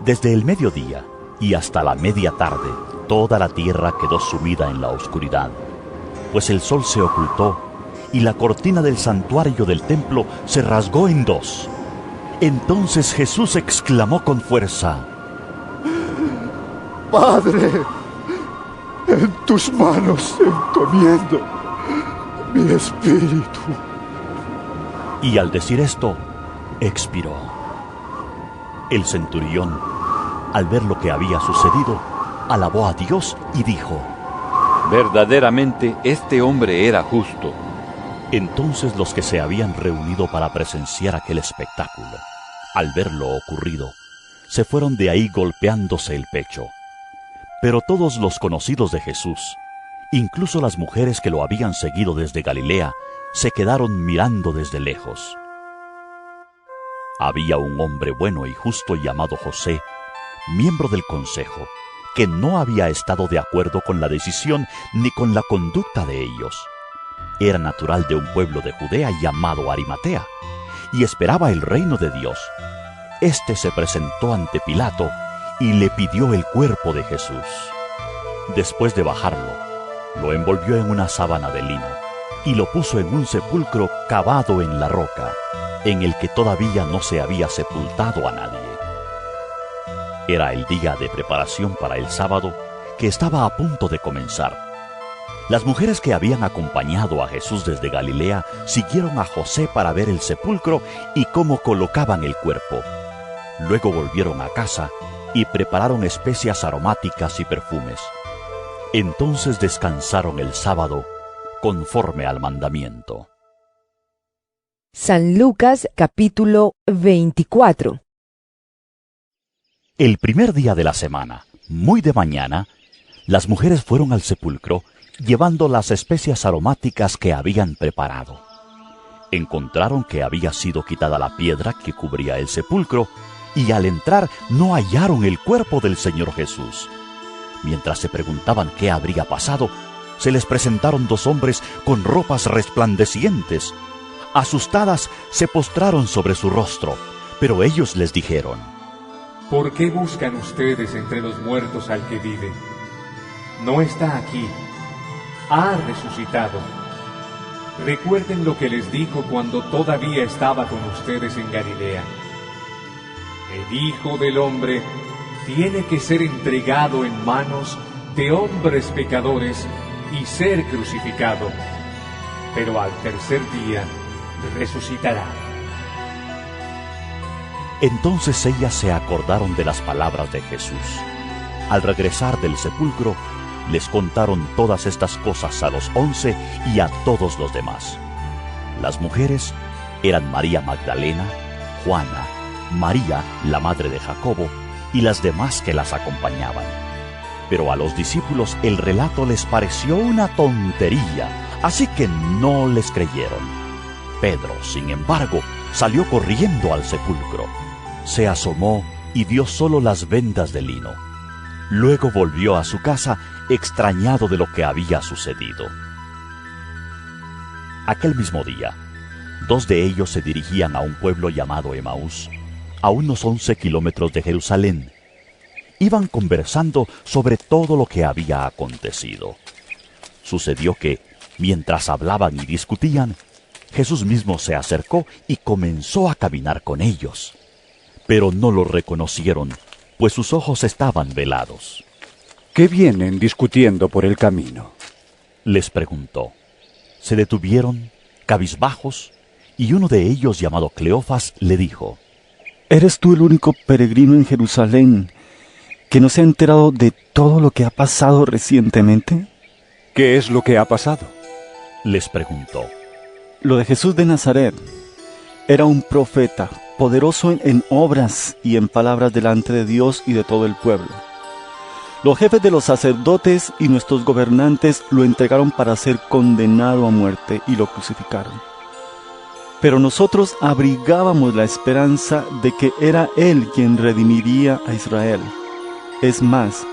Desde el mediodía y hasta la media tarde, toda la tierra quedó sumida en la oscuridad, pues el sol se ocultó y la cortina del santuario del templo se rasgó en dos. Entonces Jesús exclamó con fuerza: Padre, en tus manos encomiendo mi espíritu. Y al decir esto, expiró. El centurión, al ver lo que había sucedido, alabó a Dios y dijo: Verdaderamente este hombre era justo. Entonces los que se habían reunido para presenciar aquel espectáculo, al ver lo ocurrido, se fueron de ahí golpeándose el pecho. Pero todos los conocidos de Jesús, incluso las mujeres que lo habían seguido desde Galilea, se quedaron mirando desde lejos. Había un hombre bueno y justo llamado José, miembro del consejo, que no había estado de acuerdo con la decisión ni con la conducta de ellos. Era natural de un pueblo de Judea llamado Arimatea, y esperaba el reino de Dios. Este se presentó ante Pilato y le pidió el cuerpo de Jesús. Después de bajarlo, lo envolvió en una sábana de lino y lo puso en un sepulcro cavado en la roca, en el que todavía no se había sepultado a nadie. Era el día de preparación para el sábado, que estaba a punto de comenzar. Las mujeres que habían acompañado a Jesús desde Galilea siguieron a José para ver el sepulcro y cómo colocaban el cuerpo. Luego volvieron a casa y prepararon especias aromáticas y perfumes. Entonces descansaron el sábado conforme al mandamiento. San Lucas capítulo 24. El primer día de la semana, muy de mañana, las mujeres fueron al sepulcro llevando las especias aromáticas que habían preparado. Encontraron que había sido quitada la piedra que cubría el sepulcro y al entrar no hallaron el cuerpo del Señor Jesús. Mientras se preguntaban qué habría pasado, se les presentaron dos hombres con ropas resplandecientes. Asustadas, se postraron sobre su rostro, pero ellos les dijeron: ¿Por qué buscan ustedes entre los muertos al que vive? No está aquí, ha resucitado. Recuerden lo que les dijo cuando todavía estaba con ustedes en Galilea. El Hijo del Hombre tiene que ser entregado en manos de hombres pecadores y ser crucificado, pero al tercer día resucitará. Entonces ellas se acordaron de las palabras de Jesús. Al regresar del sepulcro, les contaron todas estas cosas a los 11 y a todos los demás. Las mujeres eran María Magdalena, Juana, María, la madre de Jacobo, y las demás que las acompañaban. Pero a los discípulos el relato les pareció una tontería, así que no les creyeron. Pedro, sin embargo, salió corriendo al sepulcro. Se asomó y vio solo las vendas de lino. Luego volvió a su casa extrañado de lo que había sucedido. Aquel mismo día, dos de ellos se dirigían a un pueblo llamado Emaús, a unos 11 kilómetros de Jerusalén. Iban conversando sobre todo lo que había acontecido. Sucedió que, mientras hablaban y discutían, Jesús mismo se acercó y comenzó a caminar con ellos. Pero no lo reconocieron, pues sus ojos estaban velados. ¿Qué vienen discutiendo por el camino?, les preguntó. Se detuvieron, cabizbajos, y uno de ellos, llamado Cleofas, le dijo: ¿Eres tú el único peregrino en Jerusalén que no se ha enterado de todo lo que ha pasado recientemente? ¿Qué es lo que ha pasado?, les preguntó. Lo de Jesús de Nazaret. Era un profeta, poderoso en obras y en palabras delante de Dios y de todo el pueblo. Los jefes de los sacerdotes y nuestros gobernantes lo entregaron para ser condenado a muerte y lo crucificaron. Pero nosotros abrigábamos la esperanza de que era Él quien redimiría a Israel. Es más,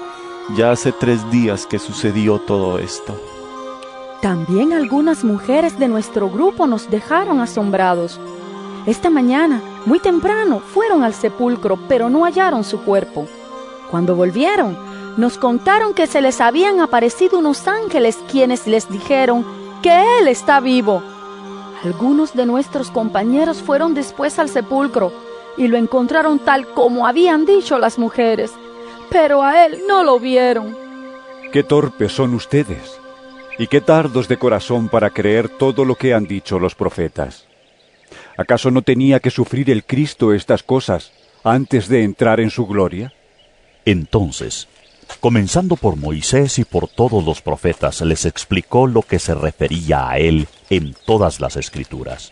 ya hace 3 días que sucedió todo esto. También algunas mujeres de nuestro grupo nos dejaron asombrados. Esta mañana, muy temprano, fueron al sepulcro, pero no hallaron su cuerpo. Cuando volvieron, nos contaron que se les habían aparecido unos ángeles quienes les dijeron que Él está vivo. Algunos de nuestros compañeros fueron después al sepulcro y lo encontraron tal como habían dicho las mujeres, pero a Él no lo vieron. ¡Qué torpes son ustedes! Y qué tardos de corazón para creer todo lo que han dicho los profetas. ¿Acaso no tenía que sufrir el Cristo estas cosas antes de entrar en su gloria? Entonces, comenzando por Moisés y por todos los profetas, les explicó lo que se refería a él en todas las Escrituras.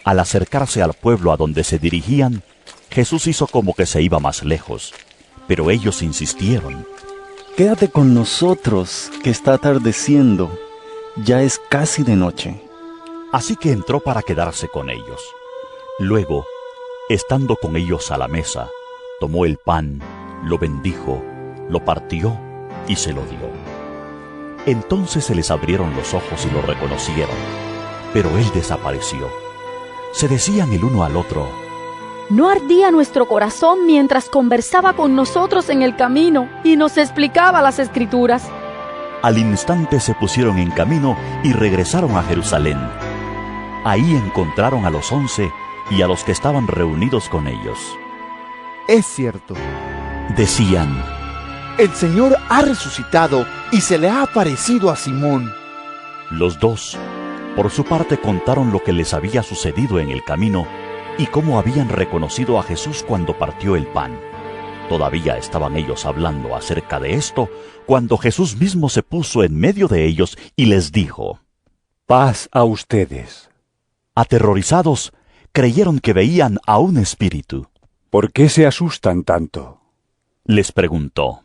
Al acercarse al pueblo a donde se dirigían, Jesús hizo como que se iba más lejos, pero ellos insistieron. Quédate con nosotros, que está atardeciendo. Ya es casi de noche. Así que entró para quedarse con ellos. Luego, estando con ellos a la mesa, tomó el pan, lo bendijo, lo partió y se lo dio. Entonces se les abrieron los ojos y lo reconocieron, pero él desapareció. Se decían el uno al otro: ¿no ardía nuestro corazón mientras conversaba con nosotros en el camino y nos explicaba las Escrituras? Al instante se pusieron en camino y regresaron a Jerusalén. Ahí encontraron a los 11 y a los que estaban reunidos con ellos. Es cierto, decían: el Señor ha resucitado y se le ha aparecido a Simón. Los 2, por su parte, contaron lo que les había sucedido en el camino y cómo habían reconocido a Jesús cuando partió el pan. Todavía estaban ellos hablando acerca de esto, cuando Jesús mismo se puso en medio de ellos y les dijo: paz a ustedes. Aterrorizados, creyeron que veían a un espíritu. ¿Por qué se asustan tanto?, les preguntó.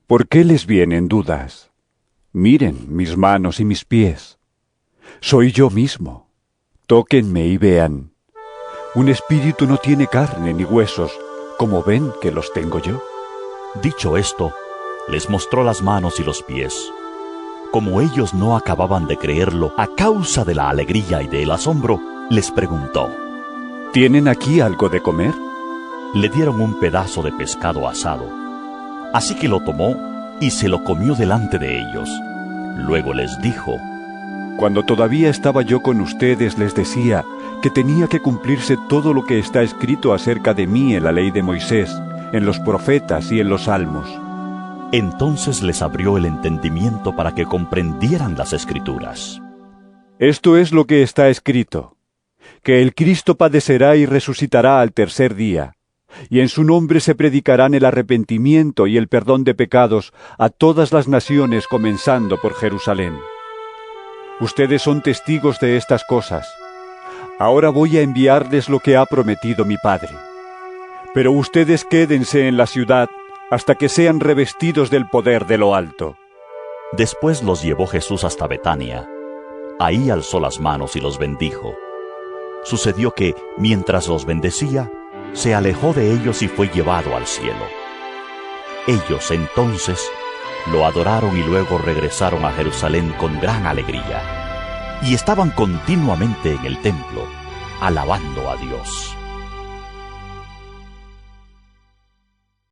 ¿Por qué les vienen dudas? Miren mis manos y mis pies. Soy yo mismo. Tóquenme y vean. Un espíritu no tiene carne ni huesos, como ven que los tengo yo. Dicho esto, les mostró las manos y los pies. Como ellos no acababan de creerlo a causa de la alegría y del asombro, les preguntó: ¿tienen aquí algo de comer? Le dieron un pedazo de pescado asado. Así que lo tomó y se lo comió delante de ellos. Luego les dijo: cuando todavía estaba yo con ustedes les decía que tenía que cumplirse todo lo que está escrito acerca de mí en la ley de Moisés, en los profetas y en los salmos. Entonces les abrió el entendimiento para que comprendieran las Escrituras. Esto es lo que está escrito: que el Cristo padecerá y resucitará al 3er día, y en su nombre se predicarán el arrepentimiento y el perdón de pecados a todas las naciones, comenzando por Jerusalén. Ustedes son testigos de estas cosas. Ahora voy a enviarles lo que ha prometido mi Padre. Pero ustedes quédense en la ciudad hasta que sean revestidos del poder de lo alto. Después los llevó Jesús hasta Betania. Ahí alzó las manos y los bendijo. Sucedió que, mientras los bendecía, se alejó de ellos y fue llevado al cielo. Ellos entonces lo adoraron y luego regresaron a Jerusalén con gran alegría. Y estaban continuamente en el templo, alabando a Dios.